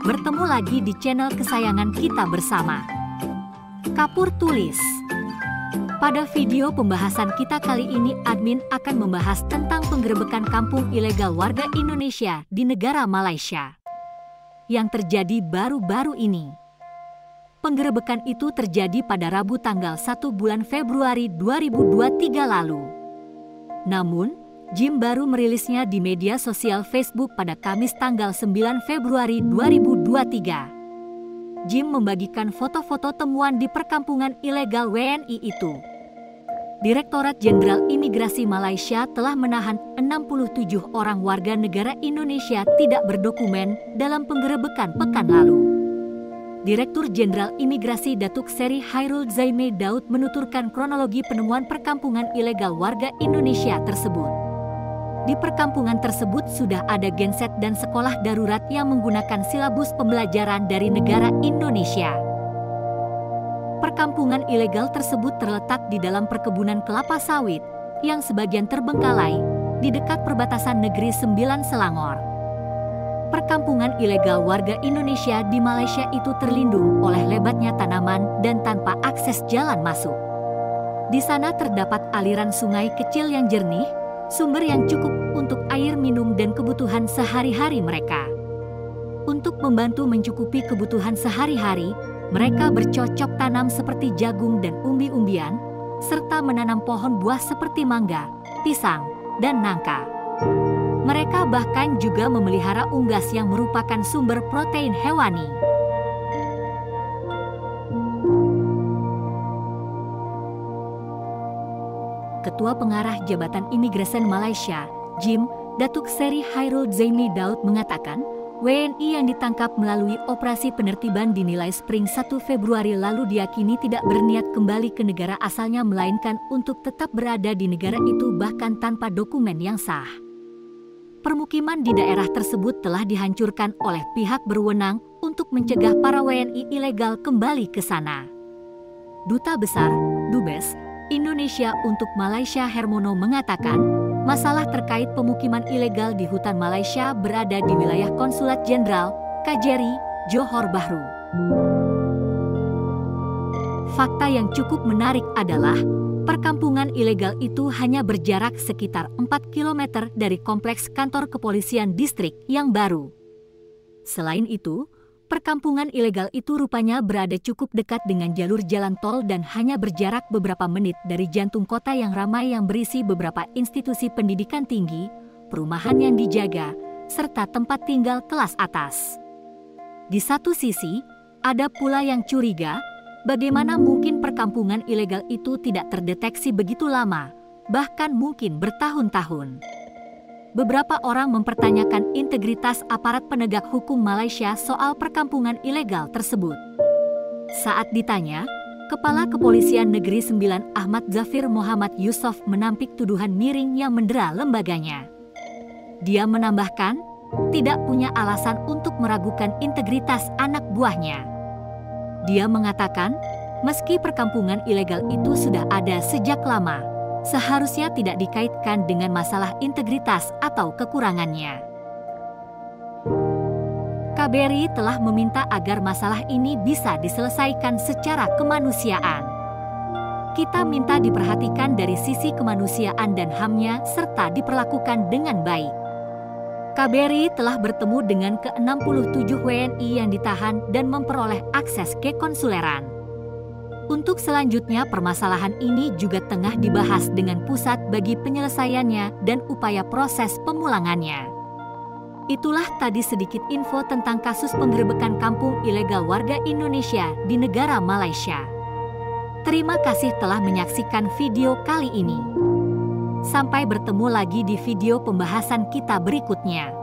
bertemu lagi di channel kesayangan kita bersama. Kapur tulis. Pada video pembahasan kita kali ini, admin akan membahas tentang penggerebekan kampung ilegal warga Indonesia di negara Malaysia yang terjadi baru-baru ini. Penggerebekan itu terjadi pada Rabu tanggal 1 bulan Februari 2023 lalu. Namun, Jim baru merilisnya di media sosial Facebook pada Kamis tanggal 9 Februari 2023. Jim membagikan foto-foto temuan di perkampungan ilegal WNI itu. Direktorat Jenderal Imigrasi Malaysia telah menahan 67 orang warga negara Indonesia tidak berdokumen dalam penggerebekan pekan lalu. Direktur Jenderal Imigrasi Datuk Seri Hairul Zaimee Daud menuturkan kronologi penemuan perkampungan ilegal warga Indonesia tersebut. Di perkampungan tersebut sudah ada genset dan sekolah darurat yang menggunakan silabus pembelajaran dari negara Indonesia. Perkampungan ilegal tersebut terletak di dalam perkebunan kelapa sawit yang sebagian terbengkalai di dekat perbatasan negeri Sembilan Selangor. Perkampungan ilegal warga Indonesia di Malaysia itu terlindung oleh lebatnya tanaman dan tanpa akses jalan masuk. Di sana terdapat aliran sungai kecil yang jernih, sumber yang cukup untuk air minum dan kebutuhan sehari-hari mereka. Untuk membantu mencukupi kebutuhan sehari-hari, mereka bercocok tanam seperti jagung dan umbi-umbian, serta menanam pohon buah seperti mangga, pisang, dan nangka. Mereka bahkan juga memelihara unggas yang merupakan sumber protein hewani. Ketua Pengarah Jabatan Imigresen Malaysia, Jim, Datuk Seri Hairul Zaimee Daud mengatakan, WNI yang ditangkap melalui operasi penertiban dinilai Spring 1 Februari lalu diyakini tidak berniat kembali ke negara asalnya melainkan untuk tetap berada di negara itu bahkan tanpa dokumen yang sah. Permukiman di daerah tersebut telah dihancurkan oleh pihak berwenang untuk mencegah para WNI ilegal kembali ke sana. Duta Besar, Dubes, Indonesia untuk Malaysia Hermono mengatakan, masalah terkait pemukiman ilegal di hutan Malaysia berada di wilayah Konsulat Jenderal Kajeri, Johor Bahru. Fakta yang cukup menarik adalah, perkampungan ilegal itu hanya berjarak sekitar 4 km dari kompleks kantor kepolisian distrik yang baru. Selain itu, perkampungan ilegal itu rupanya berada cukup dekat dengan jalur jalan tol dan hanya berjarak beberapa menit dari jantung kota yang ramai yang berisi beberapa institusi pendidikan tinggi, perumahan yang dijaga, serta tempat tinggal kelas atas. Di satu sisi, ada pula yang curiga, bagaimana mungkin perkampungan ilegal itu tidak terdeteksi begitu lama, bahkan mungkin bertahun-tahun. Beberapa orang mempertanyakan integritas aparat penegak hukum Malaysia soal perkampungan ilegal tersebut. Saat ditanya, Kepala Kepolisian Negeri Sembilan Ahmad Zafir Muhammad Yusof menampik tuduhan miring yang mendera lembaganya. Dia menambahkan, tidak punya alasan untuk meragukan integritas anak buahnya. Dia mengatakan, meski perkampungan ilegal itu sudah ada sejak lama, seharusnya tidak dikaitkan dengan masalah integritas atau kekurangannya. KBRI telah meminta agar masalah ini bisa diselesaikan secara kemanusiaan. Kita minta diperhatikan dari sisi kemanusiaan dan HAM-nya serta diperlakukan dengan baik. KBRI telah bertemu dengan ke-67 WNI yang ditahan dan memperoleh akses ke konsuleran. Untuk selanjutnya, permasalahan ini juga tengah dibahas dengan pusat bagi penyelesaiannya dan upaya proses pemulangannya. Itulah tadi sedikit info tentang kasus penggerebekan kampung ilegal warga Indonesia di negara Malaysia. Terima kasih telah menyaksikan video kali ini. Sampai bertemu lagi di video pembahasan kita berikutnya.